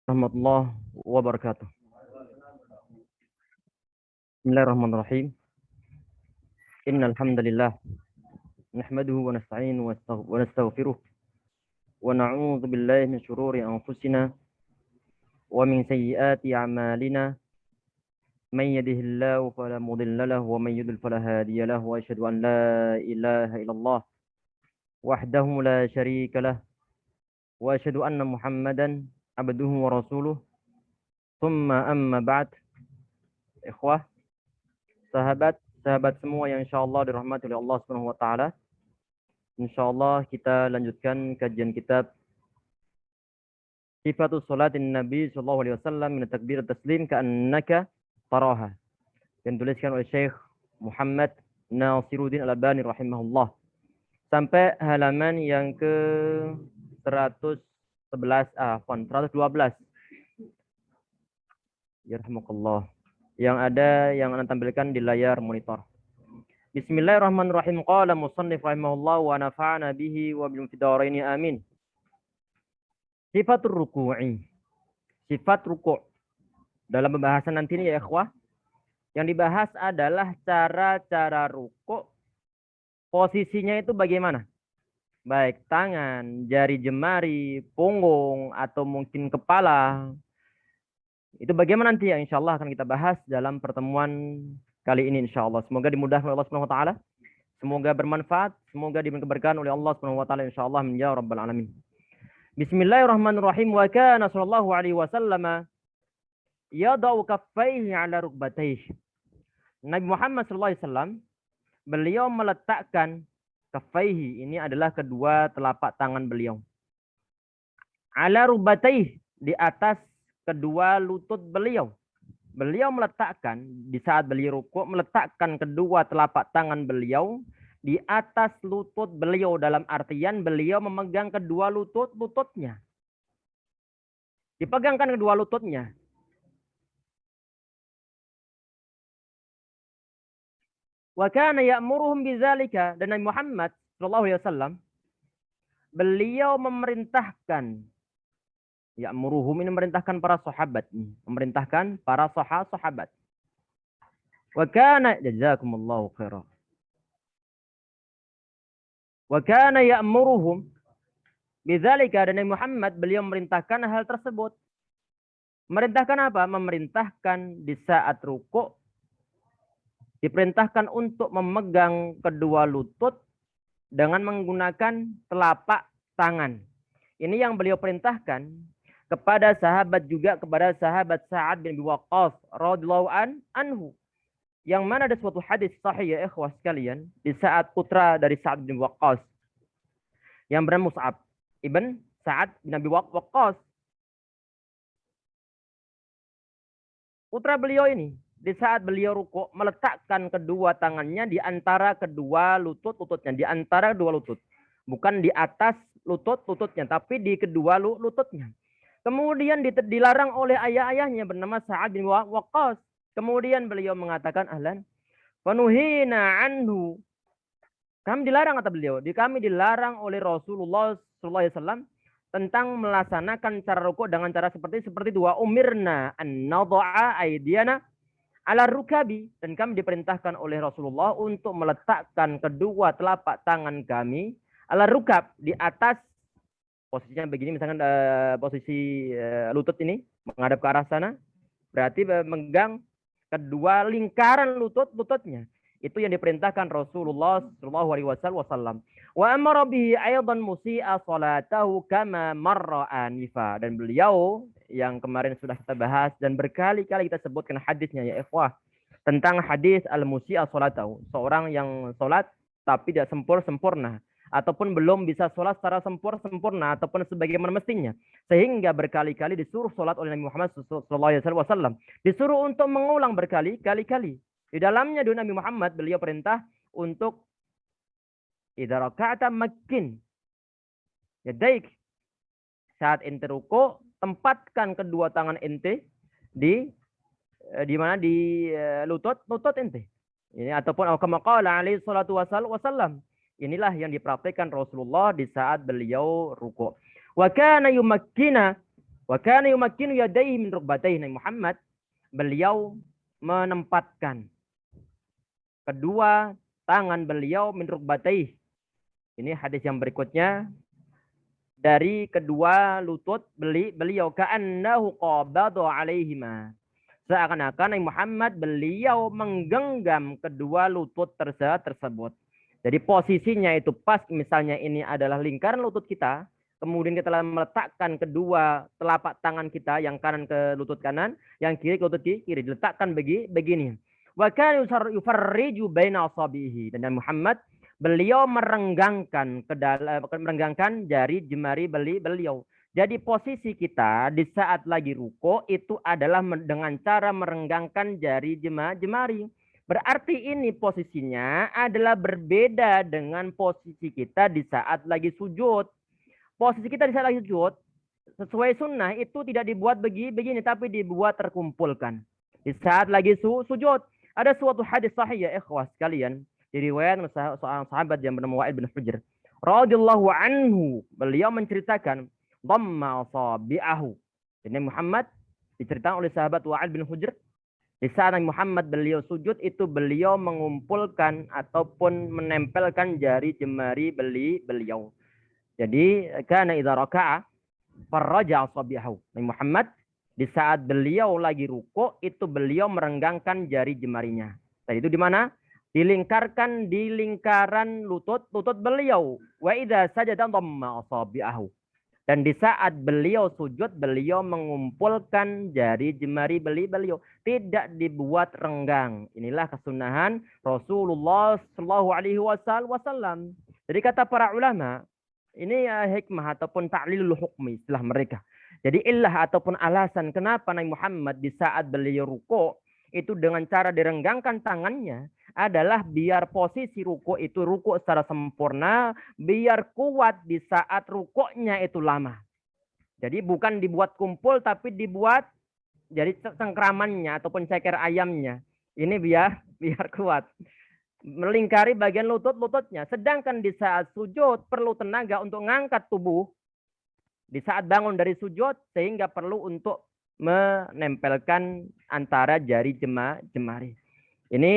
Warahmatullahi wabarakatuh. Bismillahirrahmanirrahim. Innal hamdalillah nahmaduhu wa nasta'inuhu wa nastaghfiruh wa na'udzu billahi min shururi anfusina wa min sayyiati a'malina. Man yahdihillahu fala mudilla lahu wa man yudlil fala hadiya lahu wa asyhadu an la ilaha illallah wahdahu la syarika lah wa asyhadu anna Muhammadan abduhu wa rasuluh. Tsumma amma ba'd. Ikhwah, sahabat semua yang insyaallah dirahmati oleh Allah Subhanahu wa taala. Insyaallah kita lanjutkan kajian kitab Sifatus Salatin Nabi sallallahu alaihi wasallam min takbir taslim ka'annaka taraha. Yang dituliskan oleh Syekh Muhammad Nasiruddin Al-Albani rahimahullah. Sampai halaman yang ke 112. Ya rahmakallah. Yang ada yang Anda tampilkan di layar monitor. Bismillahirrahmanirrahim. Qala musannif rahimahullah wa nafa'ana bihi wa bil fidaraini amin. Sifatur ruku'i. Sifat ruku'. Dalam pembahasan nanti ini ya ikhwah, yang dibahas adalah cara-cara ruku'. Posisinya itu bagaimana? Baik tangan, jari jemari, punggung, atau mungkin kepala. Itu bagaimana nanti ya insyaallah akan kita bahas dalam pertemuan kali ini insyaallah. Semoga dimudahkan oleh Allah Subhanahu wa taala. Semoga bermanfaat, semoga diberi keberkahan oleh Allah Subhanahu wa taala insyaallah ya rabbal alamin. Bismillahirrahmanirrahim. Wa kana sallallahu alaihi wasallam yadau kaffaihi ala rukbatayhi. Nabi Muhammad sallallahu alaihi wasallam beliau meletakkan kaffaihi, ini adalah kedua telapak tangan beliau, ala rukbatayhi, di atas kedua lutut beliau. Beliau meletakkan di saat beliau rukuk, meletakkan kedua telapak tangan beliau di atas lutut beliau, dalam artian beliau memegang kedua lututnya. Dipegangkan kedua lututnya. Wa kana ya'muruhum bidzalika, dan Nabi Muhammad sallallahu alaihi wasallam beliau memerintahkan, ya'muruhum ini memerintahkan para sahabat, memerintahkan para sahabat. Wa kana jazakumullahu khairan. Wa kana ya'muruhum bidzalika, dan Nabi Muhammad beliau memerintahkan hal tersebut. Memerintahkan apa? Memerintahkan di saat rukuk diperintahkan untuk memegang kedua lutut dengan menggunakan telapak tangan. Ini yang beliau perintahkan kepada sahabat, juga kepada sahabat Sa'ad bin Abi Waqqas radhiyallahu anhu. Yang mana ada suatu hadis sahih ya ikhwah sekalian, di saat putra dari Sa'ad bin Waqqas yang bernama Mus'ab ibn Sa'ad bin Abi Waqqas, putra beliau ini di saat beliau rukuk meletakkan kedua tangannya di antara kedua lututnya, di antara dua lutut, bukan di atas lututnya, tapi di kedua lututnya. Kemudian dilarang oleh ayahnya bernama Sa'ad bin Waqqas. Kemudian beliau mengatakan, ahlan, fanuhina anhu. Kami dilarang, kata beliau, kami dilarang oleh Rasulullah SAW tentang melaksanakan cara rukuk dengan cara seperti dua. Umirna an nadha'a aydiyana ala rukabi, dan kami diperintahkan oleh Rasulullah untuk meletakkan kedua telapak tangan kami ala rukab, di atas, posisinya begini, misalkan posisi lutut ini menghadap ke arah sana, berarti memegang kedua lingkaran lututnya. Itu yang diperintahkan Rasulullah sallallahu alaihi wasallam. Wa amara bihi aidan musii'a salatahu kama marra anifa, dan beliau yang kemarin sudah kita bahas dan berkali-kali kita sebutkan hadisnya ya ikhwah, tentang hadis al-musii'a salatahu, seorang yang salat tapi tidak sempurna, ataupun belum bisa sholat secara sempurna ataupun sebagaimana mestinya, sehingga berkali-kali disuruh sholat oleh Nabi Muhammad SAW, disuruh untuk mengulang berkali-kali. Di dalamnya doa Nabi Muhammad, beliau perintah untuk idza raka'ta makkin yadaik, saat ente ruku tempatkan kedua tangan ente di mana, di lutut ente. Ini ataupun kama qala alaihi salatu wasallam. Inilah yang dipraktikkan Rasulullah di saat beliau ruku'. Wa kana yumakkina Wa kana yumakkinu yadayhi min rukbatayhi. Nabi Muhammad beliau menempatkan kedua tangan beliau min rukbatayhi. Ini hadis yang berikutnya dari kedua lutut beliau ka'annahu qabada alaihima. Seakan-akan Nabi Muhammad beliau menggenggam kedua lutut tersebut. Jadi posisinya itu pas, misalnya ini adalah lingkaran lutut kita, kemudian kita meletakkan kedua telapak tangan kita, yang kanan ke lutut kanan, yang kiri ke lutut kiri, diletakkan begini. Wa kana yufarriju baina asabihi. Dan Muhammad beliau merenggangkan jari jemari beliau. Jadi posisi kita di saat lagi ruko itu adalah dengan cara merenggangkan jari jemari. Berarti ini posisinya adalah berbeda dengan posisi kita di saat lagi sujud. Posisi kita di saat lagi sujud sesuai sunnah itu tidak dibuat begini, tapi dibuat terkumpulkan. Di saat lagi sujud. Ada suatu hadis sahih ya ikhwah sekalian. Diriwayatkan seorang sahabat yang bernama Wa'il bin Hujr radhiyallahu anhu, beliau menceritakan dhamma asabi'ahu. Jadi Muhammad diceritakan oleh sahabat Wa'il bin Hujr, di saat Muhammad beliau sujud itu beliau mengumpulkan ataupun menempelkan jari jemari beliau. Jadi kana idza raka'a farraja asabi'ahu. Muhammad di saat beliau lagi ruku itu beliau merenggangkan jari jemarinya. Tadi itu di mana? Dilingkarkan di lingkaran lutut beliau. Wa idza sajada dhamma asabi'ahu. Dan di saat beliau sujud, beliau mengumpulkan jari jemari beliau. Tidak dibuat renggang. Inilah kesunahan Rasulullah Shallallahu Alaihi Wasallam. Jadi kata para ulama, ini hikmah ataupun ta'lilul hukmi istilah mereka. Jadi illah ataupun alasan kenapa Nabi Muhammad di saat beliau ruku itu dengan cara direnggangkan tangannya adalah biar posisi ruku itu ruku secara sempurna, biar kuat di saat rukuknya itu lama. Jadi bukan dibuat kumpul tapi dibuat jadi cengkramannya ataupun ceker ayamnya. Ini biar kuat. Melingkari bagian lututnya. Sedangkan di saat sujud perlu tenaga untuk mengangkat tubuh. Di saat bangun dari sujud sehingga perlu untuk menempelkan antara jari jemari. Ini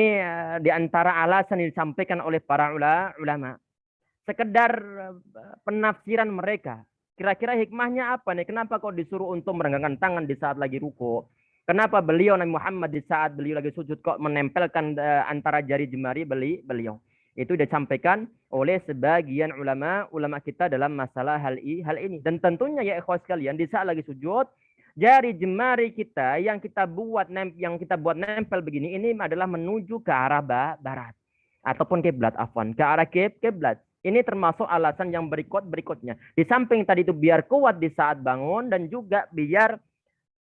di antara alasan yang disampaikan oleh para ulama. Sekedar penafsiran mereka. Kira-kira hikmahnya apa nih? Kenapa kok disuruh untuk merenggangkan tangan di saat lagi ruku? Kenapa beliau Nabi Muhammad di saat beliau lagi sujud kok menempelkan antara jari jemari beliau? Itu disampaikan oleh sebagian ulama kita dalam masalah hal ini. Dan tentunya ya ikhwas sekalian, di saat lagi sujud, jari jemari kita yang kita buat nempel begini ini adalah menuju ke arah barat ataupun kiblat, ke arah kiblat. Ini termasuk alasan yang berikutnya. Di samping tadi itu biar kuat di saat bangun dan juga biar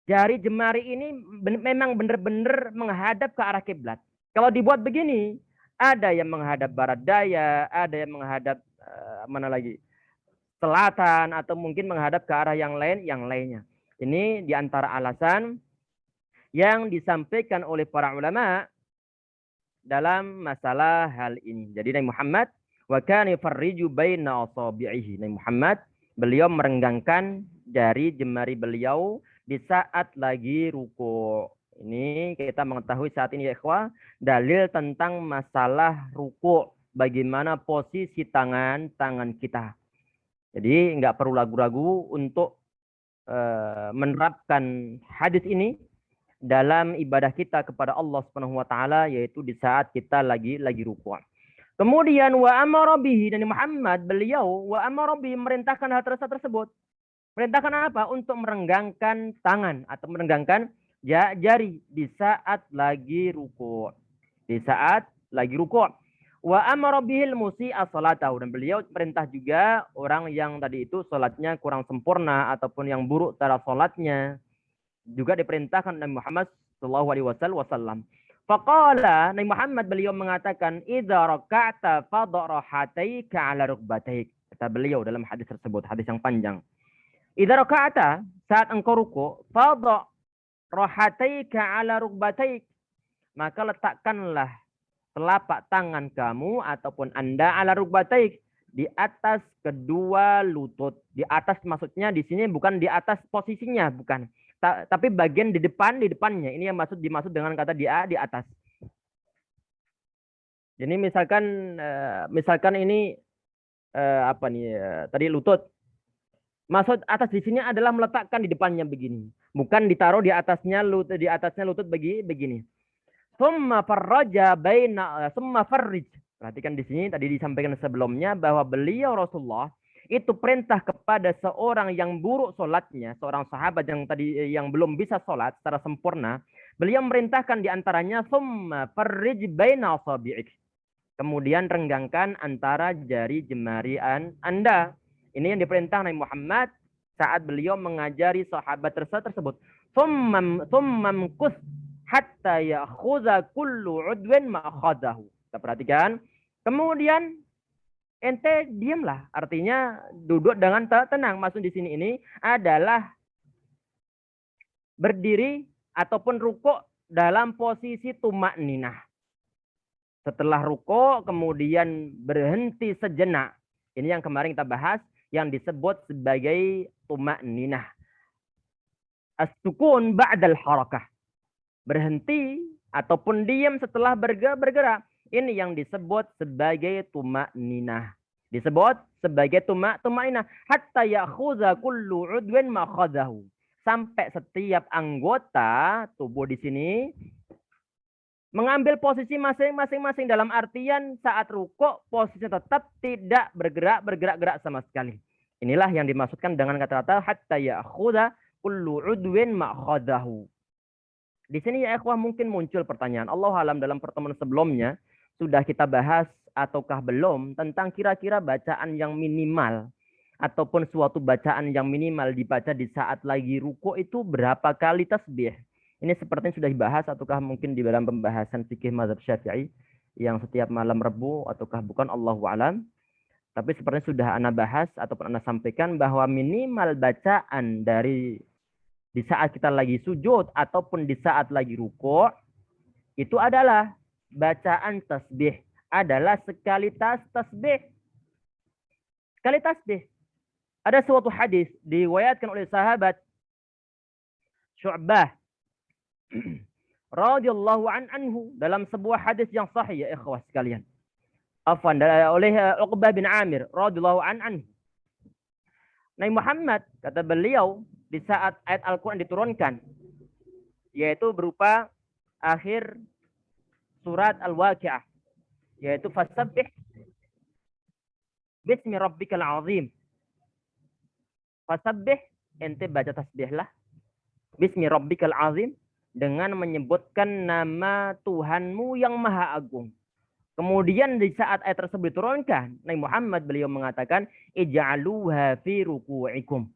jari jemari ini memang benar-benar menghadap ke arah kiblat. Kalau dibuat begini, ada yang menghadap barat daya, ada yang menghadap selatan, atau mungkin menghadap ke arah yang lainnya. Ini diantara alasan yang disampaikan oleh para ulama dalam masalah hal ini. Jadi Nabi Muhammad wa kana yufarriju baina asabi'ihi. Nabi Muhammad beliau merenggangkan jari jemari beliau di saat lagi ruku. Ini kita mengetahui saat ini ya ikhwah, dalil tentang masalah ruku, bagaimana posisi tangan kita. Jadi nggak perlu ragu-ragu untuk menerapkan hadis ini dalam ibadah kita kepada Allah Subhanahu wa taala, yaitu di saat kita lagi ruku. Kemudian wa amara bihi, dan Muhammad beliau wa amara bihi merintahkan hal tersebut. Perintahkan apa? Untuk merenggangkan tangan atau merenggangkan jari di saat lagi ruku. Di saat lagi ruku. Wa amara bihil musi'a salatahu, dan beliau perintah juga orang yang tadi itu salatnya kurang sempurna ataupun yang buruk cara salatnya juga diperintahkan Nabi Muhammad sallallahu alaihi wasallam. Faqala, Nabi Muhammad beliau mengatakan idza raka'ta fadha rahataika 'ala rukbataik. Kata beliau dalam hadis tersebut, hadis yang panjang. Idza raka'ta, saat engkau ruku, fadha rahataika 'ala rukbataik, maka letakkanlah telapak tangan kamu ataupun Anda 'ala rukbataik, di atas kedua lutut. Di atas maksudnya di sini bukan di atas posisinya, bukan. Tapi bagian di depannya. Ini yang dimaksud dengan kata di atas. Jadi misalkan ini apa nih tadi lutut. Maksud atas di sini adalah meletakkan di depannya begini, bukan ditaruh di atasnya lutut begini. Summa farraja baina summa farrij. Perhatikan di sini tadi disampaikan sebelumnya bahwa beliau Rasulullah itu perintah kepada seorang yang buruk solatnya, seorang sahabat yang belum bisa solat secara sempurna. Beliau merintahkan diantaranya summa farrij baina asabi'ik. Kemudian renggangkan antara jari jemari Anda. Ini yang diperintah Nabi Muhammad saat beliau mengajari sahabat tersebut. Summam kus hatta ya'khudha kullu udwin ma'akhadahu. Kita perhatikan. Kemudian ente diamlah. Artinya duduk dengan tenang. Maksud di sini ini adalah berdiri ataupun rukuk dalam posisi tumak ninah. Setelah rukuk kemudian berhenti sejenak. Ini yang kemarin kita bahas yang disebut sebagai tumak ninah. As-sukun ba'dal harakah. Berhenti ataupun diam setelah bergerak. Ini yang disebut sebagai tumak ninah. Disebut sebagai tumak ninah. Hatta ya'khudha kullu udwin ma'khadahu. Sampai setiap anggota tubuh di sini mengambil posisi masing-masing dalam artian saat rukuk posisinya tetap tidak bergerak sama sekali. Inilah yang dimaksudkan dengan kata-kata hatta ya'khudha kullu udwin ma'khadahu. Di sini ya ikhwah mungkin muncul pertanyaan. Allah alam dalam pertemuan sebelumnya sudah kita bahas ataukah belum tentang kira-kira bacaan yang minimal ataupun suatu bacaan yang minimal dibaca di saat lagi rukuk itu berapa kali tasbih. Ini sepertinya sudah dibahas ataukah mungkin di dalam pembahasan fikih mazhab Syafi'i yang setiap malam Rabu ataukah bukan, Allahu a'lam. Tapi sepertinya sudah ana bahas ataupun ana sampaikan bahwa minimal bacaan dari di saat kita lagi sujud ataupun di saat lagi rukuk itu adalah bacaan tasbih, adalah sekali tasbih. Sekali tasbih. Ada suatu hadis diriwayatkan oleh sahabat Syu'bah radhiyallahu anhu dalam sebuah hadis yang sahih ya ikhwah sekalian. Oleh Uqbah bin Amir radhiyallahu anhu. Nabi Muhammad kata beliau di saat ayat Al-Qur'an diturunkan yaitu berupa akhir surat Al-Waqi'ah yaitu fasabbih bismi rabbikal azim. Fasabbih ente baca tasbihlah bismi rabbikal azim dengan menyebutkan nama Tuhanmu yang maha agung. Kemudian di saat ayat tersebut diturunkan, Nabi Muhammad beliau mengatakan, ij'aluha fi ruku'ikum.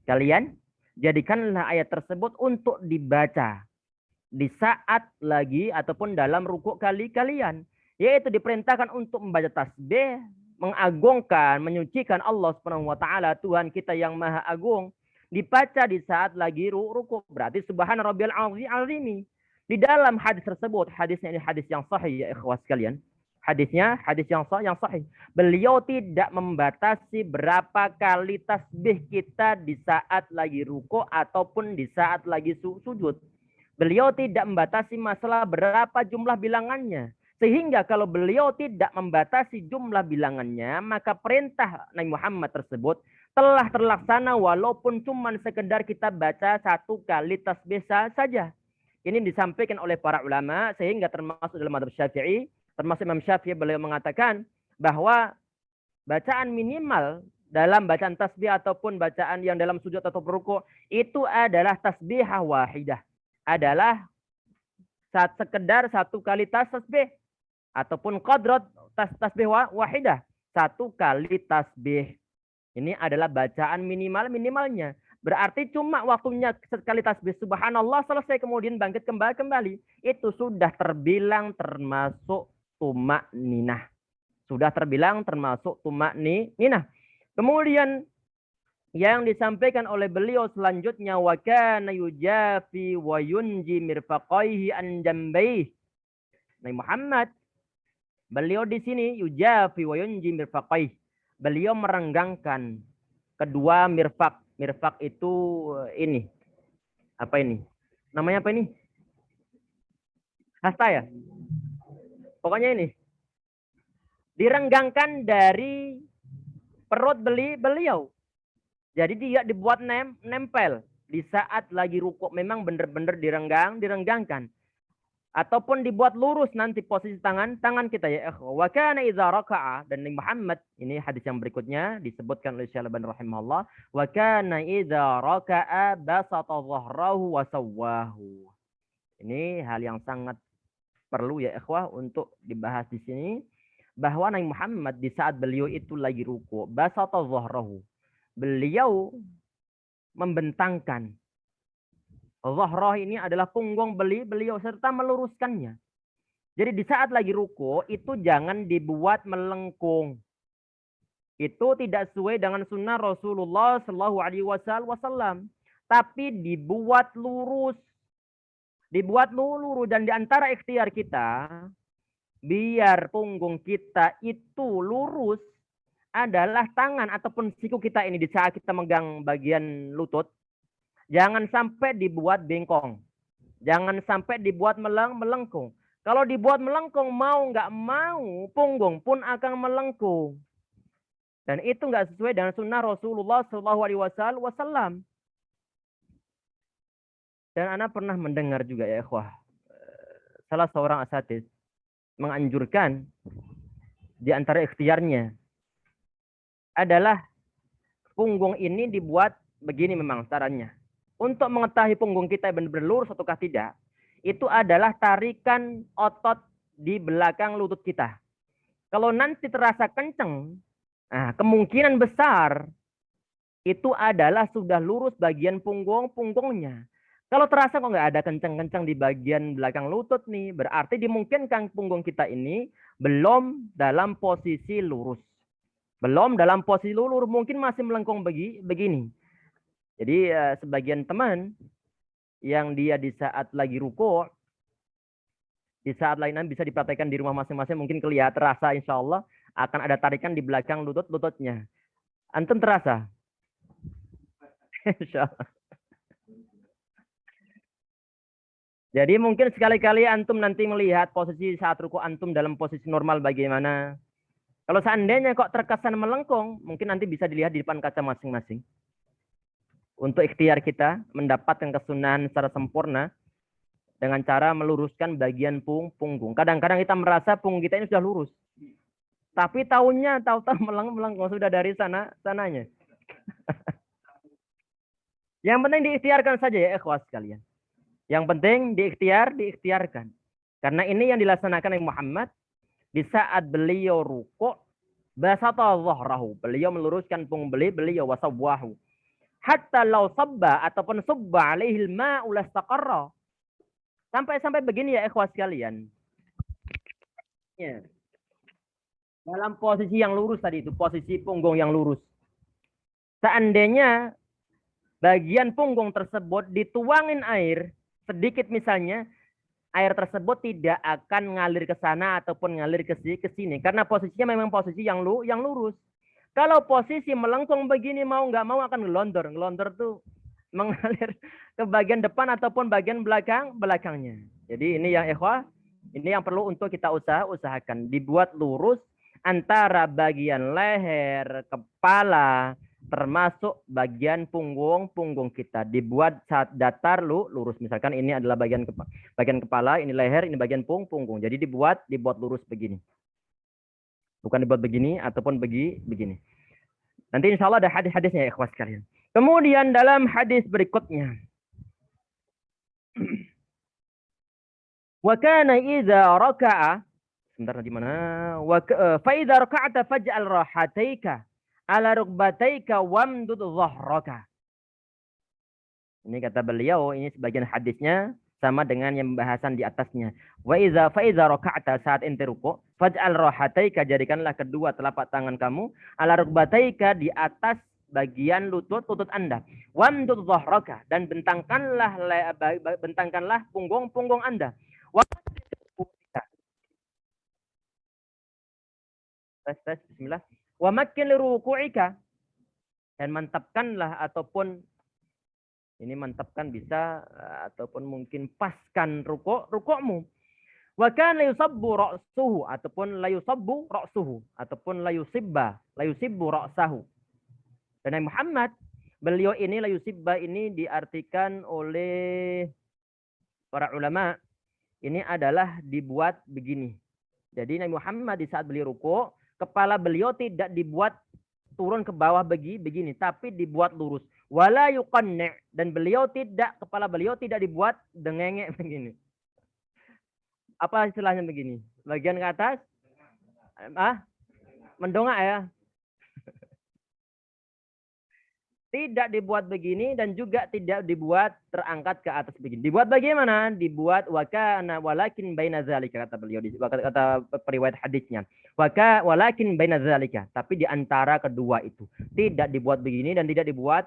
Kalian jadikanlah ayat tersebut untuk dibaca di saat lagi ataupun dalam rukuk kalian. Yaitu diperintahkan untuk membaca tasbih, mengagungkan, menyucikan Allah Subhanahu wa taala, Tuhan kita yang maha agung. Dibaca di saat lagi rukuk. Berarti subhana rabbiyal azim. Di dalam hadis tersebut, hadisnya ini hadis yang sahih ya ikhwas sekalian. Hadisnya hadis yang sahih. Beliau tidak membatasi berapa kali tasbih kita di saat lagi rukuk ataupun di saat lagi sujud. Beliau tidak membatasi masalah berapa jumlah bilangannya. Sehingga kalau beliau tidak membatasi jumlah bilangannya, maka perintah Nabi Muhammad tersebut telah terlaksana walaupun cuma sekedar kita baca satu kali tasbih saja. Ini disampaikan oleh para ulama sehingga termasuk dalam mazhab Syafi'i, termasuk Imam Syafi'i beliau mengatakan bahwa bacaan minimal dalam bacaan tasbih ataupun bacaan yang dalam sujud atau rukuk itu adalah tasbihah wahidah. Adalah sekedar satu kali tasbih ataupun qadrat tasbih wahidah, satu kali tasbih. Ini adalah bacaan minimalnya. Berarti cuma waktunya sekali tasbih subhanallah selesai kemudian bangkit kembali. Itu sudah terbilang termasuk tumak ninah. Sudah terbilang termasuk tumak ninah. Kemudian yang disampaikan oleh beliau selanjutnya wa kana yujafi wa yunji mirfaqaihi an jambayhi. Nabi Muhammad beliau di sini yujafi wa yunji mirfaqaihi. beliau merenggangkan kedua mirfak. Mirfak itu ini. Apa ini? Namanya apa ini? Hasta ya? Pokoknya ini. Direnggangkan dari perut beliau. Jadi dia dibuat nempel. Di saat lagi rukuk memang benar-benar direnggangkan. Ataupun dibuat lurus nanti posisi tangan kita ya ikhwah. Wa kana idza raka'a, dan Muhammad, ini hadis yang berikutnya disebutkan oleh Syekh Al-Albani rahimahullah, wa kana idza raka'a basata dhahrahu wa sawwahu. Ini hal yang sangat perlu ya ikhwah untuk dibahas di sini, bahwa Nabi Muhammad di saat beliau itu lagi ruku, basata dhahrahu, beliau membentangkan. Dhahrah ini adalah punggung beliau serta meluruskannya. Jadi di saat lagi ruku itu jangan dibuat melengkung. Itu tidak sesuai dengan sunnah Rasulullah Shallallahu Alaihi Wasallam. Tapi dibuat lurus, dan di antara ikhtiar kita biar punggung kita itu lurus adalah tangan ataupun siku kita ini di saat kita megang bagian lutut, jangan sampai dibuat bengkong, jangan sampai dibuat melengkung. Kalau dibuat melengkung, mau nggak mau, punggung pun akan melengkung. Dan itu nggak sesuai dengan sunnah Rasulullah SAW. Dan Anda pernah mendengar juga ya ikhwah, salah seorang asatidz menganjurkan di antara ikhtiarnya adalah punggung ini dibuat begini memang sarannya. Untuk mengetahui punggung kita benar-benar lurus ataukah tidak, itu adalah tarikan otot di belakang lutut kita. Kalau nanti terasa kenceng, nah, kemungkinan besar itu adalah sudah lurus bagian punggungnya. Kalau terasa kok nggak ada kencang-kencang di bagian belakang lutut nih, berarti dimungkinkan punggung kita ini belum dalam posisi lurus. Belum dalam posisi lurus, mungkin masih melengkung begini. Jadi sebagian teman yang dia di saat lagi ruku, di saat lainnya bisa dipraktekkan di rumah masing-masing, mungkin kelihatan terasa insya Allah akan ada tarikan di belakang lututnya. Antum terasa? Insya Allah. Jadi mungkin sekali-kali antum nanti melihat posisi saat ruku antum dalam posisi normal bagaimana. Kalau seandainya kok terkesan melengkung, mungkin nanti bisa dilihat di depan kaca masing-masing. Untuk ikhtiar kita mendapatkan kesunahan secara sempurna dengan cara meluruskan bagian punggung. Kadang-kadang kita merasa punggung kita ini sudah lurus, tapi tahu-tahu melengkung sudah dari sananya. Yang penting diikhtiarkan saja ya ikhwas sekalian. Yang penting diikhtiarkan. Karena ini yang dilaksanakan oleh Muhammad di saat beliau ruku', basata dhahrahu, beliau meluruskan punggung beliau wasawwahu. Hatta law sabba ataupun subba alaihi al-ma'u lastaqarra. Sampai begini ya ikhwas sekalian. Ya. Dalam posisi yang lurus tadi itu, posisi punggung yang lurus. Seandainya bagian punggung tersebut dituangin air sedikit misalnya, air tersebut tidak akan ngalir ke sana ataupun ngalir ke sini karena posisinya memang posisi yang lurus. Kalau posisi melengkung begini mau nggak mau akan ngelondor. Ngelondor tuh mengalir ke bagian depan ataupun bagian belakangnya. Jadi ini yang ikhwah, ini yang perlu untuk kita usahakan. Dibuat lurus antara bagian leher, kepala, termasuk bagian punggung kita. Dibuat saat datar lurus. Misalkan ini adalah bagian kepala, ini leher, ini bagian punggung. Jadi dibuat lurus begini. Bukan dibuat begini ataupun begini. Nanti insya Allah ada hadis-hadisnya ya ikhwas sekalian. Kemudian dalam hadis berikutnya. Wa kana idza raka'a, sebentar di mana? Fa idza raka'ta faj'al rahataika ala rukbataika wamdud dhahraka. Ini kata beliau, ini sebagian hadisnya sama dengan yang pembahasan di atasnya. Wa idza fa idza raka'ta, saat ente ruku, faj'al rahataika, jadikanlah kedua telapak tangan kamu ala rukbataika, di atas bagian lutut Anda. Wamdud dhahraka, dan bentangkanlah punggung Anda. Tes bismillah. Wa makkin li ruku'ika, dan mantapkanlah ataupun ini mantapkan bisa ataupun mungkin paskan rukukmu. Wa kan la yusabbu ra'suhu ataupun la yusabbu ra'suhu ataupun la yusibbu ra'sahu. Dan Nabi Muhammad, beliau ini la yusibba ini diartikan oleh para ulama ini adalah dibuat begini. Jadi Nabi Muhammad di saat beliau rukuk, kepala beliau tidak dibuat turun ke bawah begini, tapi dibuat lurus. Wala yuqanni', dan kepala beliau tidak dibuat dengengek begini. Apa istilahnya begini? Bagian ke atas? Mendongak ya? Tidak dibuat begini dan juga tidak dibuat terangkat ke atas begini. Dibuat bagaimana? Dibuat walakin baina zalika, kata beliau kata periwayat hadisnya. Walakin baina zalika, tapi di antara kedua itu. Tidak dibuat begini dan tidak dibuat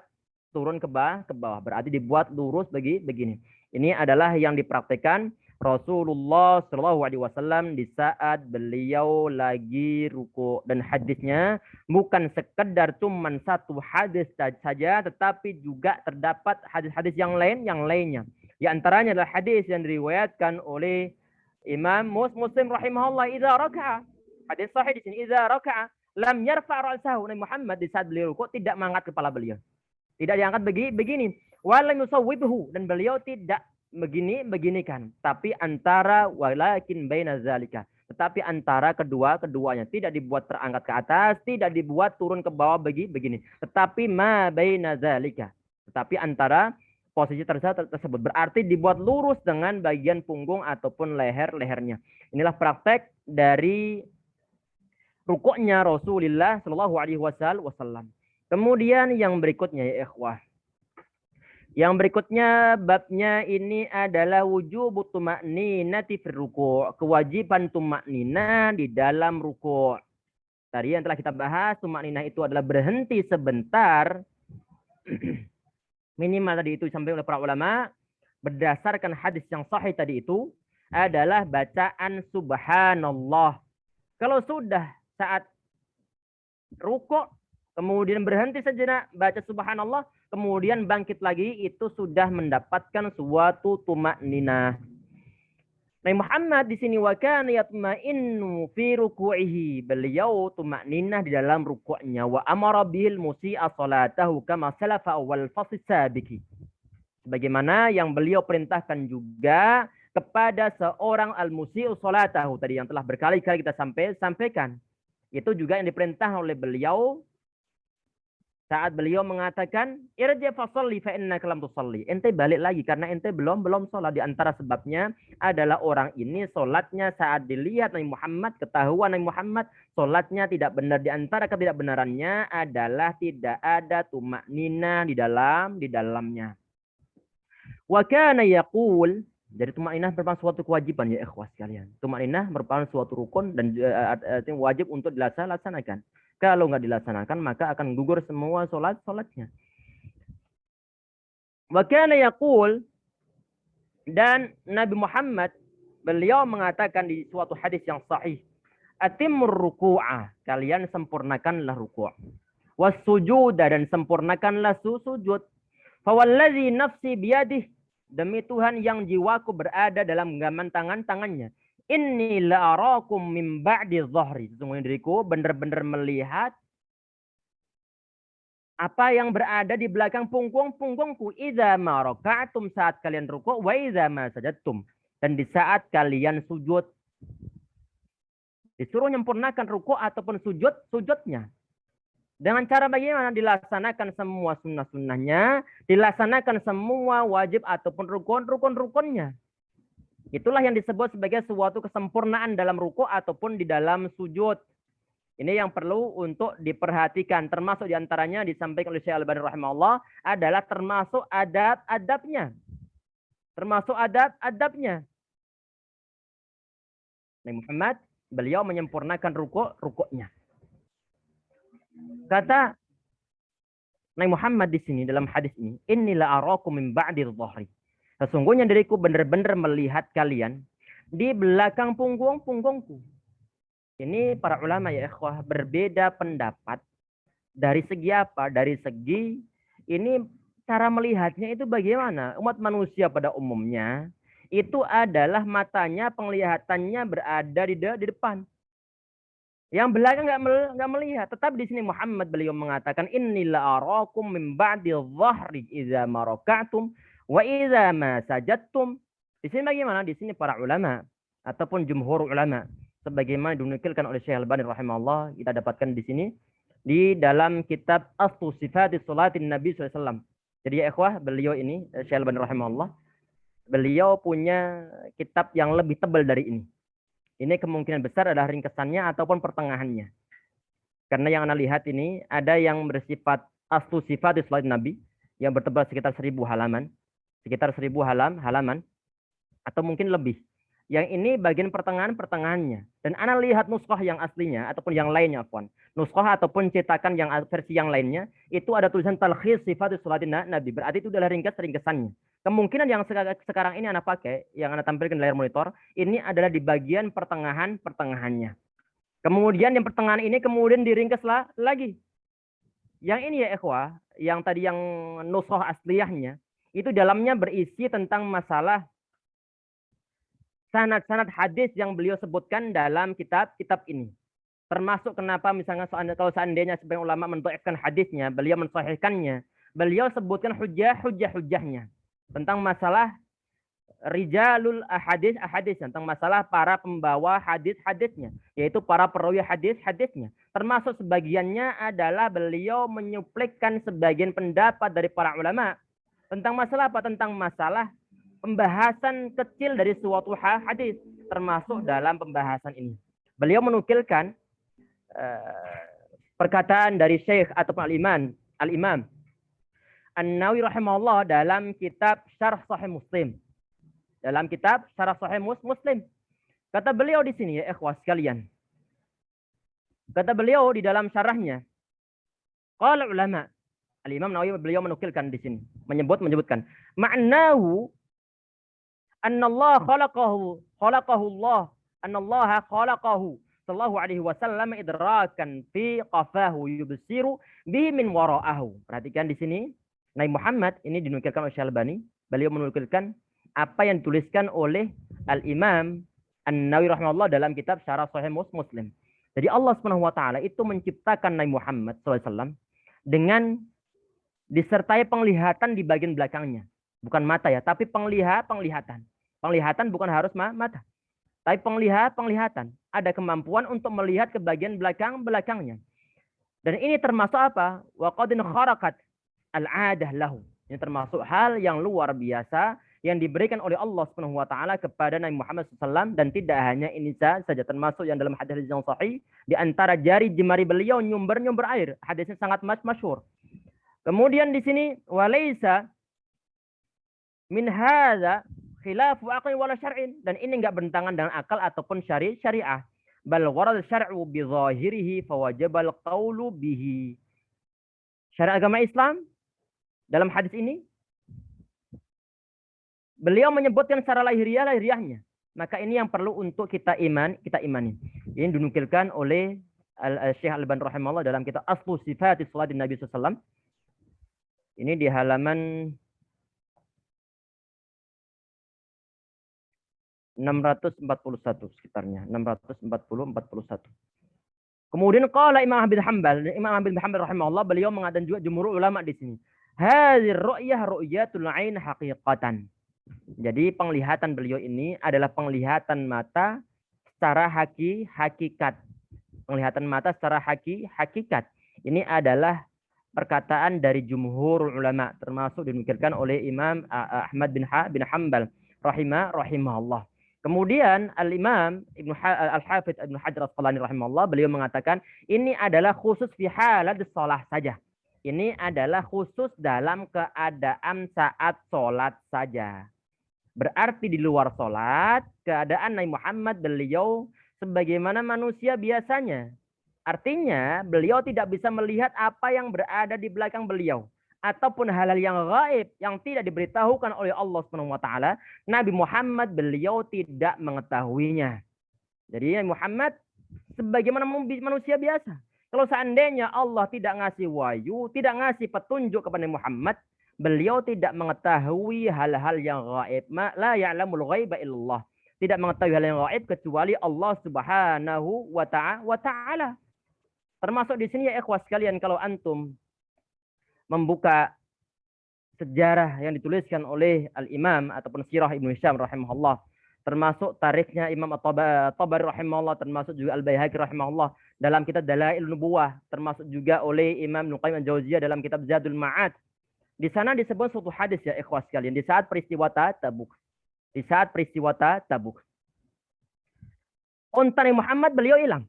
turun ke bawah. Berarti dibuat lurus begini. Ini adalah yang dipraktikkan Rasulullah Shallallahu Alaihi Wasallam di saat beliau lagi ruku, dan hadisnya bukan sekedar cuman satu hadis saja, tetapi juga terdapat hadis-hadis yang lainnya. Di antaranya adalah hadis yang diriwayatkan oleh Imam Muslim rahimahullah, idza raka'a, hadis sahih di sini, idza raka'a lam yarfa' ra'sahu. Nabi Muhammad di saat beliau ruku tidak mengangkat kepala beliau, tidak diangkat begini, walam yusawwibhu, dan beliau tidak beginikan, tapi antara walakin baina zalika, tetapi antara keduanya, tidak dibuat terangkat ke atas, tidak dibuat turun ke bawah begini, tetapi ma baina zalika, tetapi antara posisi tersebut, berarti dibuat lurus dengan bagian punggung ataupun lehernya. Inilah praktek dari rukuknya Rasulullah Shallallahu Alaihi Wasallam. Kemudian yang berikutnya ya ikhwah, yang berikutnya babnya ini adalah wujubu tuma'ninati fi ruku', kewajiban tuma'ninah di dalam ruku'. Tadi yang telah kita bahas, tuma'ninah itu adalah berhenti sebentar. Minimal tadi itu disampaikan oleh para ulama, berdasarkan hadis yang sahih tadi itu adalah bacaan subhanallah. Kalau sudah saat ruku' kemudian berhenti sejenak baca subhanallah, kemudian bangkit lagi, itu sudah mendapatkan suatu tuma'ninah. Nabi Muhammad di sini wa kana yatma'innu fi ruku'ihi, beliau tuma'ninah di dalam rukuknya, wa amara bil musi'a salatahu kama salafa awal fasl sabiqi, sebagaimana yang beliau perintahkan juga kepada seorang al-musi'u salatahu tadi yang telah berkali-kali kita sampaikan. Itu juga yang diperintah oleh beliau saat beliau mengatakan irji fasalli fa innaka lam tusalli, ente balik lagi karena ente belum sholat. Di antara sebabnya adalah orang ini sholatnya saat dilihat Nabi Muhammad, ketahuan Nabi Muhammad sholatnya tidak benar. Di antara ketidakbenarannya adalah tidak ada tuma'ninah di dalamnya. Wa kana yaqul, jadi tuma'ninah merupakan suatu kewajiban ya ikhwas sekalian. Tuma'ninah merupakan suatu rukun dan wajib untuk dilaksanakan. Kalau nggak dilaksanakan maka akan gugur semua sholatnya. Wa kana yaqul, dan Nabi Muhammad beliau mengatakan di suatu hadis yang sahih, atimur ruku'ah, kalian sempurnakanlah ruku', was sujuda, dan sempurnakanlah sujud. Fawallazi nafsi biyadih, demi Tuhan yang jiwaku berada dalam genggaman tangannya, inni la'arakum min ba'di dhahri, sesungguhnya diriku benar-benar melihat apa yang berada di belakang punggungku, idza ma raka'tum, saat kalian ruku', wa idza ma sajadtum, dan di saat kalian sujud. Disuruh menyempurnakan ruku' ataupun sujudnya. Dengan cara bagaimana? Dilaksanakan semua sunnah-sunnahnya, dilaksanakan semua wajib ataupun rukun-rukunnya. Itulah yang disebut sebagai suatu kesempurnaan dalam ruku' ataupun di dalam sujud. Ini yang perlu untuk diperhatikan. Termasuk diantaranya disampaikan oleh Syekh Al-Albani rahimahullah adalah termasuk adab-adabnya. Nabi Muhammad beliau menyempurnakan ruku'-ruku'nya. Kata Nabi Muhammad di sini dalam hadis ini, inni la'arakum min ba'di dhahri, sesungguhnya diriku benar-benar melihat kalian di belakang punggungku. Ini para ulama ya ikhwah berbeda pendapat dari segi apa? Dari segi ini cara melihatnya itu bagaimana? Umat manusia pada umumnya itu adalah matanya, penglihatannya berada di depan. Yang belakang nggak melihat. Tetap di sini Muhammad beliau mengatakan innila arakum min ba'di dhahri idza maraka'tum wa idza ma sajadtum. Di sini bagaimana? Di sini para ulama ataupun jumhur ulama sebagaimana dinukilkan oleh Syekh Al-Albani rahimahullah, kita dapatkan di sini di dalam kitab Aslu Sifatis Salatin Nabi SAW. Jadi ya ikhwah, beliau ini Syekh Al-Albani rahimahullah, beliau punya kitab yang lebih tebal dari ini. Ini kemungkinan besar adalah ringkesannya ataupun pertengahannya. Karena yang Anda lihat ini ada yang bersifat Aslu Sifatis Salatin Nabi yang bertebal sekitar 1000 halaman. Sekitar 1000 halaman atau mungkin lebih. Yang ini bagian pertengahannya. Dan Anda lihat nuskah yang aslinya ataupun yang lainnya, afwan. Nuskah ataupun cetakan yang versi yang lainnya itu ada tulisan Talkhis Sifatis Salatin Nabi. Berarti itu adalah ringkesannya. Kemungkinan yang sekarang ini Anda pakai, yang Anda tampilkan di layar monitor, ini adalah di bagian pertengahannya. Kemudian yang pertengahan ini kemudian diringkas lagi. Yang ini ya ikhwah, yang tadi yang nuskah asliyahnya, itu dalamnya berisi tentang masalah sanad-sanad hadis yang beliau sebutkan dalam kitab-kitab ini. Termasuk kenapa misalnya kalau seandainya sebagian ulama mendhaifkan hadisnya, beliau mensahihkannya, beliau sebutkan hujjah-hujjahnya tentang masalah rijalul ahadis tentang masalah para pembawa hadisnya, yaitu para perawi hadisnya. Termasuk sebagiannya adalah beliau menyuplekkan sebagian pendapat dari para ulama tentang masalah apa? Tentang masalah pembahasan kecil dari suatu hadis, termasuk dalam pembahasan ini. Beliau menukilkan perkataan dari Syekh ataupun Al-Imam An-Nawawi rahimahullah dalam kitab Syarh Sahih Muslim. Dalam kitab Syarh Sahih Muslim. Kata beliau di sini ya ikhwah sekalian. Kata beliau di dalam syarahnya, qala ulama, Al-Imam Nawawi beliau menukilkan di sini, menyebutkan ma'nahu annallaha khalaqahu Allah, annallaha khalaqahu sallallahu alaihi wasallam idrakan fi qafahu yubsiru bi min wara'ahu. Perhatikan di sini, Nabi Muhammad ini dinukilkan oleh Syalbani, beliau menukilkan apa yang dituliskan oleh Al-Imam An-Nawawi rahimahullah dalam kitab Syarah Sahih Muslim. Jadi Allah Subhanahu wa taala itu menciptakan Nabi Muhammad SAW dengan disertai penglihatan di bagian belakangnya. Bukan mata ya, tapi penglihatan. Penglihatan bukan harus mata. Tapi penglihatan. Ada kemampuan untuk melihat ke bagian belakangnya. Dan ini termasuk apa? Wa qadin kharakat al-'adah lahu. Ini termasuk hal yang luar biasa yang diberikan oleh Allah Subhanahu wa taala kepada Nabi Muhammad SAW, dan tidak hanya ini saja, termasuk yang dalam hadis yang sahih di antara jari jemari beliau nyumber air. Hadisnya sangat masyhur. Kemudian di sini walaysa min hadza khilafu aqli wala syar'in, dan ini enggak bertentangan dengan akal ataupun syariah. Bal warad syar'u bi zahirihi fawajibal qawlu bihi. Syariat agama Islam dalam hadis ini beliau menyebutkan secara lahiriahnya. Maka ini yang perlu untuk kita imani. Ini dinukilkan oleh Syekh Al-Albani rahimahullah dalam kitab Aslu Sifatis Salatin Nabi SAW. Ini di halaman 641 sekitarnya, 641. Kemudian qala Imam Ahmad bin Hanbal rahimahullah, beliau mengatakan juga jumhur ulama di sini. Hadzir ru'yah ru'yatul 'ain haqiqatan. Jadi penglihatan beliau ini adalah penglihatan mata secara hakikat. Penglihatan mata secara hakikat. Ini adalah perkataan dari jumhur ulama, termasuk dinukilkan oleh Imam Ahmad bin Hanbal rahimahullah. Kemudian Al-Imam Al-Hafidz Ibnu Hajar Asqalani rahimahullah, beliau mengatakan ini adalah khusus fi halat shalah saja. Ini adalah khusus dalam keadaan saat sholat saja. Berarti di luar sholat, keadaan Nabi Muhammad beliau sebagaimana manusia biasanya. Artinya beliau tidak bisa melihat apa yang berada di belakang beliau. Ataupun hal-hal yang gaib yang tidak diberitahukan oleh Allah Subhanahu wa taala, Nabi Muhammad beliau tidak mengetahuinya. Jadi Nabi Muhammad sebagaimana manusia biasa. Kalau seandainya Allah tidak ngasih wahyu, tidak ngasih petunjuk kepada Muhammad, beliau tidak mengetahui hal-hal yang gaib. La ya'lamul ghaiba illallah. Tidak mengetahui hal yang gaib kecuali Allah Subhanahu wa ta'ala. Termasuk di sini ya ikhwas sekalian, kalau antum membuka sejarah yang dituliskan oleh Al-Imam ataupun Sirah Ibnu Hisham rahimahullah, termasuk tarikhnya Imam At-Tabari rahimahullah, termasuk juga Al-Baihaqi rahimahullah dalam kitab Dalail Nubuwah, termasuk juga oleh Imam Ibnu Qayyim Al-Jauziyah dalam kitab Zadul Ma'ad. Di sana disebut suatu hadis ya ikhwas sekalian, di saat peristiwa Tabuk. Di saat peristiwa Tabuk. Unta Muhammad beliau hilang.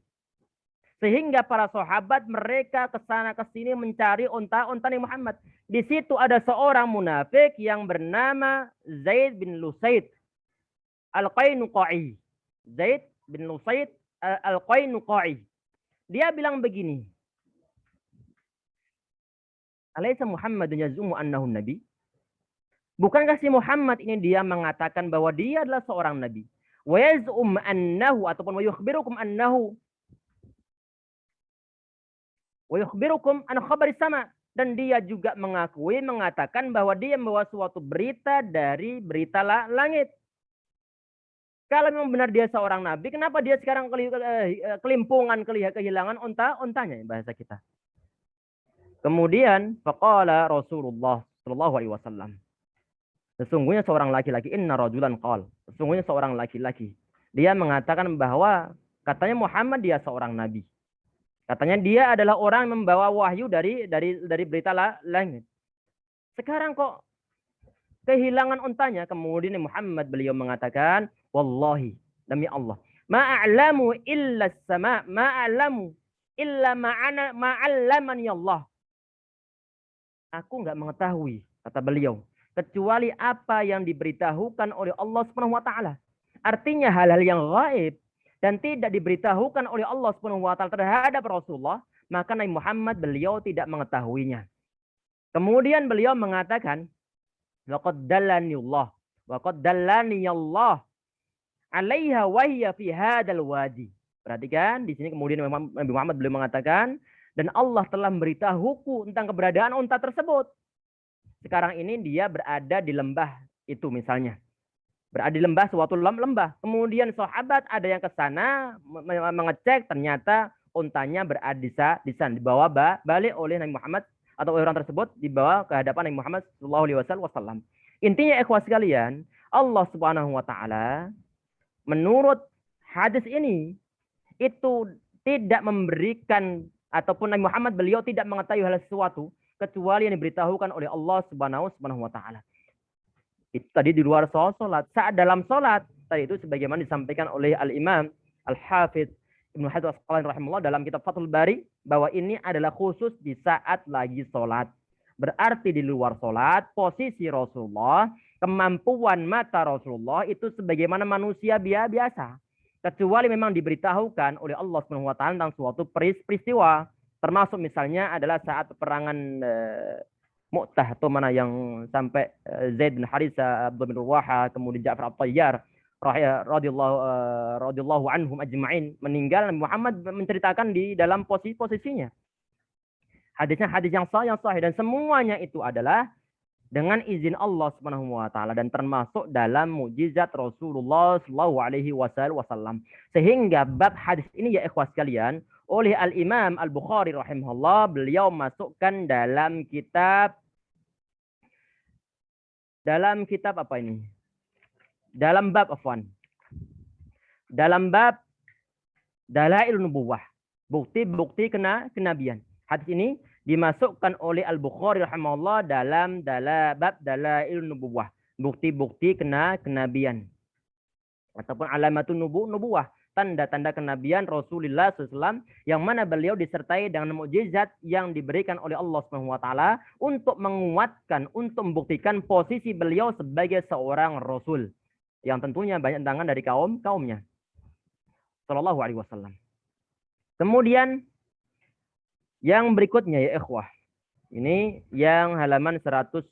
Sehingga para sahabat mereka kesana kesini mencari unta Muhammad. Di situ ada seorang munafik yang bernama Zaid bin Lusaid Al-Qainuqa'i. Zaid bin Lusaid Al-Qainuqa'i. Dia bilang begini. Alaysa Muhammadun yaz'umu annahu nabi? Bukankah si Muhammad ini dia mengatakan bahwa dia adalah seorang nabi? Wa yaz'um annahu ataupun wa yukhbirukum annahu wa yukhbirukum an khabari sama, dan dia juga mengatakan bahwa dia membawa suatu berita dari berita langit. Kalau memang benar dia seorang nabi, kenapa dia sekarang kelimpungan, kehilangan ontanya bahasa kita. Kemudian faqala Rasulullah sallallahu alaihi wasallam. Sesungguhnya seorang laki-laki, inna rajulan qal. Sesungguhnya seorang laki-laki. Dia mengatakan bahwa katanya Muhammad dia seorang nabi. Katanya dia adalah orang yang membawa wahyu dari berita langit. Sekarang kok kehilangan untanya. Kemudian Muhammad beliau mengatakan, wallahi, demi Allah, ma'a'lamu illa sama, ma'a'lamu illa ma'allamani Allah. Aku enggak mengetahui, kata beliau, kecuali apa yang diberitahukan oleh Allah Subhanahu wa taala. Artinya hal-hal yang gaib dan tidak diberitahukan oleh Allah Subhanahu wa taala terhadap Rasulullah, maka Nabi Muhammad beliau tidak mengetahuinya. Kemudian beliau mengatakan, waqad dallani Allah 'alaiha wa hiya fi hadzal wadi. Perhatikan di sini kemudian Nabi Muhammad beliau mengatakan, dan Allah telah memberitahuku tentang keberadaan unta tersebut. Sekarang ini dia berada di lembah itu misalnya. Berada di lembah, suatu lembah. Kemudian sahabat ada yang ke sana mengecek, ternyata untanya berada di sana, dibawa balik oleh Nabi Muhammad atau orang tersebut dibawa ke hadapan Nabi Muhammad sallallahu alaihi wasallam. Intinya ikhwas sekalian, Allah Subhanahu wa taala menurut hadis ini itu tidak memberikan ataupun Nabi Muhammad beliau tidak mengetahui hal sesuatu kecuali yang diberitahukan oleh Allah Subhanahu wa taala. Itu tadi di luar sholat. Saat dalam sholat, tadi itu sebagaimana disampaikan oleh Al-Imam Al-Hafidh Ibnu Hajar Al-Asqalani rahimahullah dalam kitab Fathul Bari, bahwa ini adalah khusus di saat lagi sholat. Berarti di luar sholat, posisi Rasulullah, kemampuan mata Rasulullah itu sebagaimana manusia biasa. Kecuali memang diberitahukan oleh Allah Subhanahu wa taala tentang suatu peristiwa. Termasuk misalnya adalah saat peperangan Mu'tah atau mana yang sampai Zaid bin Harithah, Abdullah bin Ruwaha, kemudian Ja'far At-Tayyar radhiyallahu anhum ajma'in meninggal. Muhammad menceritakan di dalam posisinya. Hadisnya hadis yang sahih dan semuanya itu adalah dengan izin Allah Subhanahu wa taala dan termasuk dalam mukjizat Rasulullah sallallahu alaihi wasallam. Sehingga bab hadis ini ya ikhwas sekalian oleh Al-Imam Al-Bukhari rahimahullah, beliau masukkan dalam kitab apa ini? Dalam bab Dalail Nubuwah, bukti-bukti kenabian. Hadis ini dimasukkan oleh Al-Bukhari rahimahullah dalam bab Dalail Nubuwah, bukti-bukti kenabian ataupun alamatun nubuwah, tanda-tanda kenabian Rasulullah SAW yang mana beliau disertai dengan mukjizat yang diberikan oleh Allah Subhanahu wa taala untuk menguatkan, untuk membuktikan posisi beliau sebagai seorang rasul yang tentunya banyak tangan dari kaumnya. Sallallahu alaihi wasallam. Kemudian yang berikutnya ya ikhwah. Ini yang halaman 114.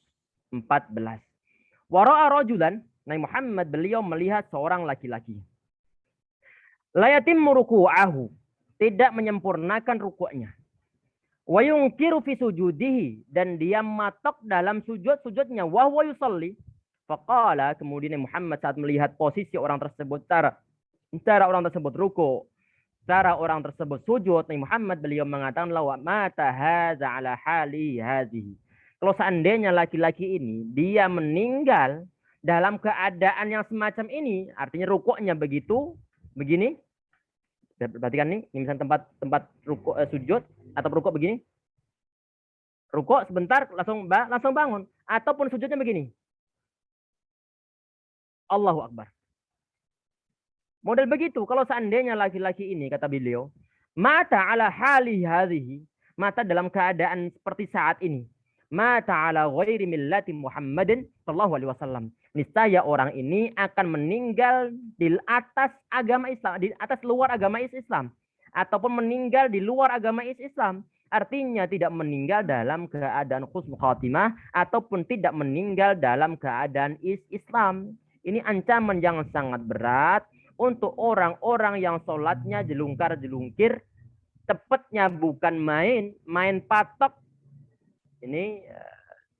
Wara'a rajulan, Nabi Muhammad beliau melihat seorang laki-laki. La yatimmu ruku'ahu, tidak menyempurnakan rukuknya. Wa yunkiru fi sujudihi, dan dia matok dalam sujudnya. Wa huwa yusalli. Faqala, kemudian Muhammad saat melihat posisi orang tersebut, cara orang tersebut ruku, cara orang tersebut sujud, Nabi Muhammad beliau mengatakan, lawa mata hadza ala hali hadhihi. Kalau seandainya laki-laki ini dia meninggal dalam keadaan yang semacam ini, artinya rukuknya begitu, begini. Perhatikan nih, ini misalnya tempat rukuk sujud atau rukuk begini. Rukuk sebentar langsung bangun, ataupun sujudnya begini. Allahu Akbar. Model begitu. Kalau seandainya laki-laki ini, kata beliau, mata ala hali hadhihi, mata dalam keadaan seperti saat ini, mata ala ghairi millati Muhammadin sallallahu alaihi wasallam, niscaya orang ini akan meninggal di atas agama Islam, di atas luar agama Islam, ataupun meninggal di luar agama Islam. Artinya tidak meninggal dalam keadaan husnul khatimah, ataupun tidak meninggal dalam keadaan Islam. Ini ancaman yang sangat berat untuk orang-orang yang sholatnya jelungkar-jelungkir, tepatnya bukan main patok. Ini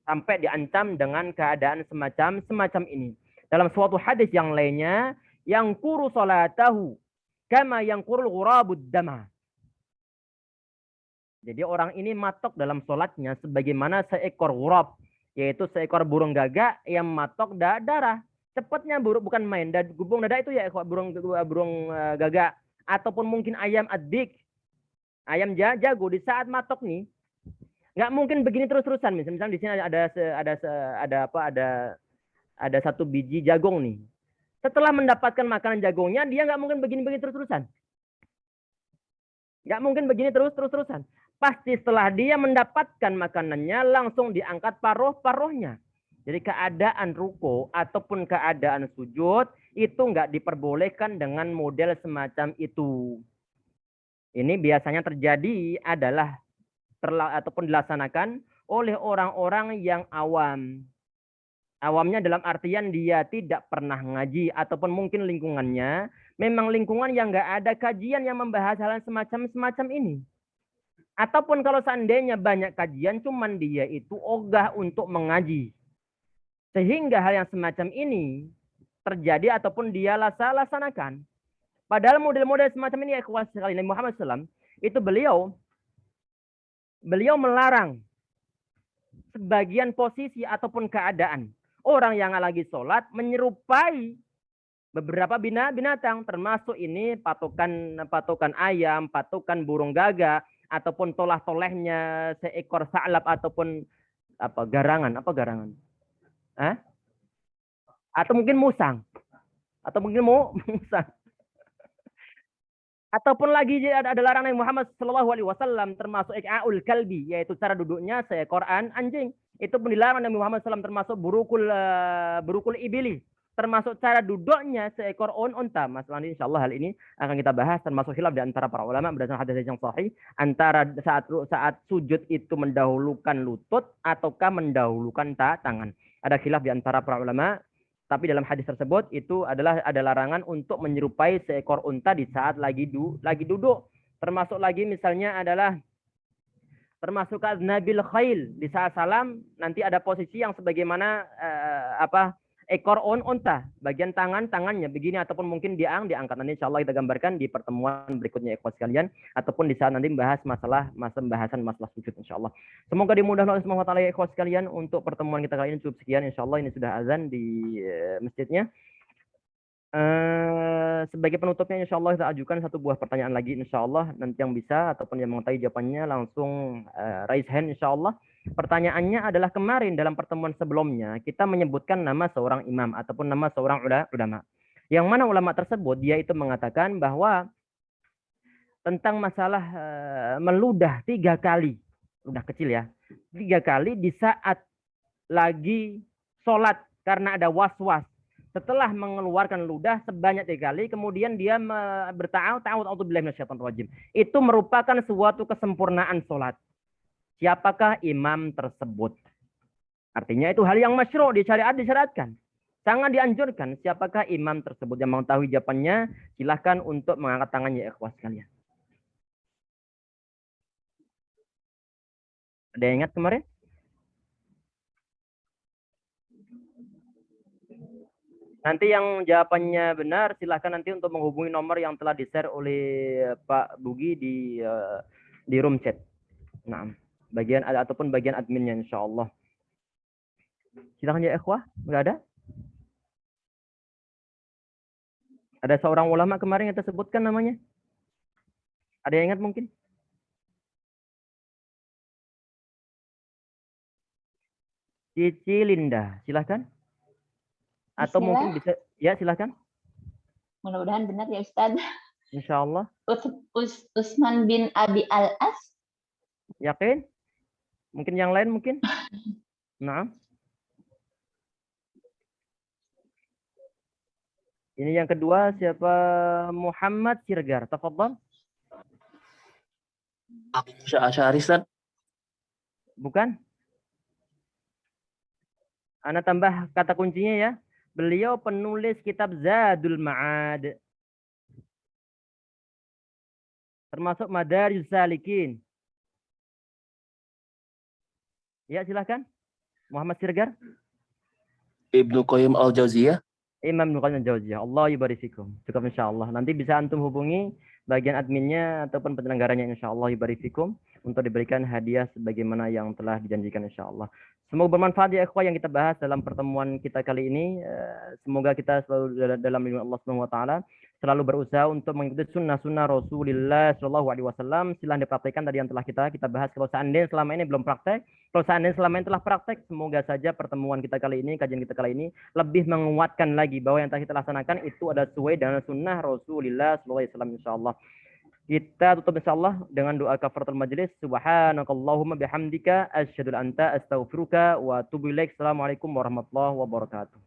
sampai diancam dengan keadaan semacam ini. Dalam suatu hadis yang lainnya, yang kuru sholatahu kama yang kurul ghurabud dama. Jadi orang ini matok dalam sholatnya sebagaimana seekor ghurab, yaitu seekor burung gagak yang matok darah. Cepatnya bukan main. Burung dada itu ya burung gagak, ataupun mungkin ayam adik, ayam jago, di saat matok nih nggak mungkin begini terus-terusan. Misalnya di sini ada satu biji jagung nih. Setelah mendapatkan makanan jagungnya, dia nggak mungkin begini terus-terusan. Nggak mungkin begini terus-terusan. Pasti setelah dia mendapatkan makanannya langsung diangkat paruh-paruhnya. Jadi keadaan ruku ataupun keadaan sujud itu nggak diperbolehkan dengan model semacam itu. Ini biasanya terjadi adalah ataupun dilaksanakan oleh orang-orang yang awam. Awamnya dalam artian dia tidak pernah ngaji, ataupun mungkin lingkungannya memang lingkungan yang nggak ada kajian yang membahas hal semacam ini. Ataupun kalau seandainya banyak kajian, cuman dia itu ogah untuk mengaji. Sehingga hal yang semacam ini terjadi ataupun dia laksanakan. Padahal model-model semacam ini, ikhwas sekalian, Nabi Muhammad SAW itu beliau melarang sebagian posisi ataupun keadaan orang yang lagi sholat menyerupai beberapa binatang, termasuk ini patokan ayam, patokan burung gagak, ataupun tolah-tolehnya seekor sa'lab, ataupun garangan. Atau mungkin musang. Ataupun lagi ada larangan Nabi Muhammad SAW termasuk iqa'ul kalbi, yaitu cara duduknya seekor anjing. Itu pun dilarang Nabi Muhammad SAW, termasuk burukul ibili, termasuk cara duduknya seekor unta. Masalah ini insyaallah hal ini akan kita bahas, termasuk khilaf di antara para ulama berdasarkan hadis yang sahih antara saat sujud itu mendahulukan lutut ataukah mendahulukan tangan. Ada khilaf di antara para ulama, tapi dalam hadis tersebut itu ada larangan untuk menyerupai seekor unta di saat lagi duduk. Termasuk lagi misalnya adalah termasuk nabil khail, di saat salam nanti ada posisi yang sebagaimana ekor unta, bagian tangannya begini, ataupun mungkin diangkat. Nanti insyaallah kita gambarkan di pertemuan berikutnya ikhwas sekalian, ataupun di saat nanti membahas pembahasan masalah sujud insyaallah. Semoga dimudahkan oleh Subhanahu wa taala ikhwas sekalian. Untuk pertemuan kita kali ini cukup sekian insyaallah. Ini sudah azan di masjidnya. Sebagai penutupnya insyaallah kita ajukan satu buah pertanyaan lagi insyaallah. Nanti yang bisa ataupun yang mengetahui jawabannya langsung raise hand insyaallah. Pertanyaannya adalah, kemarin dalam pertemuan sebelumnya kita menyebutkan nama seorang imam ataupun nama seorang ulama. Yang mana ulama tersebut dia itu mengatakan bahwa tentang masalah meludah 3 kali. Ludah kecil ya. 3 kali di saat lagi sholat karena ada was-was. Setelah mengeluarkan ludah sebanyak 3 kali, kemudian dia berta'awud, a'udzubillahi minasyaitonir rajim. Itu merupakan suatu kesempurnaan sholat. Siapakah imam tersebut? Artinya itu hal yang masyru' disyariatkan. Sangat dianjurkan. Siapakah imam tersebut? Yang mengetahui jawabannya silahkan untuk mengangkat tangannya ikhwas sekalian. Ada yang ingat kemarin? Nanti yang jawabannya benar silahkan nanti untuk menghubungi nomor yang telah di-share oleh Pak Bugi di room chat. Nah, bagian ataupun bagian adminnya insya Allah. Silakan ya ikhwah, nggak ada? Ada seorang ulama kemarin yang tersebutkan namanya? Ada yang ingat mungkin? Cici Linda, silahkan. Atau Bismillah. mungkin bisa, ya silahkan. Mudah-mudahan benar ya Ustaz. Insya Allah. Usman bin Abi Al-As. Yakin? Mungkin yang lain mungkin? Nah. Ini yang kedua siapa? Muhammad Sirgar. Tafadhal. Abu Musa Asy'ari, Ustaz. Bukan? Ana tambah kata kuncinya ya. Beliau penulis kitab Zadul Ma'ad. Termasuk Madarijus Salikin. Ya, silahkan. Muhammad Sirgar. Ibnu Qayyim Al-Jauziyah. Imam Ibnu Qayyim Al-Jauziyah. Allah yubarifikum. Cukup insyaallah. Nanti bisa antum hubungi bagian adminnya ataupun penyelenggaranya insyaallah yubarifikum untuk diberikan hadiah sebagaimana yang telah dijanjikan insyaallah. Semoga bermanfaat ya ikhwah yang kita bahas dalam pertemuan kita kali ini. Semoga kita selalu dalam lindungan Allah Subhanahu wa taala, selalu berusaha untuk mengikuti sunnah-sunnah Rasulullah Shallallahu alaihi wasallam. Silahkan dipraktekkan tadi yang telah kita bahas. Kalau seandainya selama ini belum praktek, kalau seandainya selama ini telah praktek, semoga saja pertemuan kita kali ini, kajian kita kali ini lebih menguatkan lagi bahwa yang telah kita laksanakan itu adalah sesuai dengan sunnah Rasulullah Shallallahu alaihi wasallam insyaallah. Kita tutup insyaallah dengan doa kafaratul majelis. Subhanakallahumma bihamdika asyhadu an la ilaha illa anta astaghfiruka wa atubu ilaik. Assalamualaikum warahmatullahi wabarakatuh.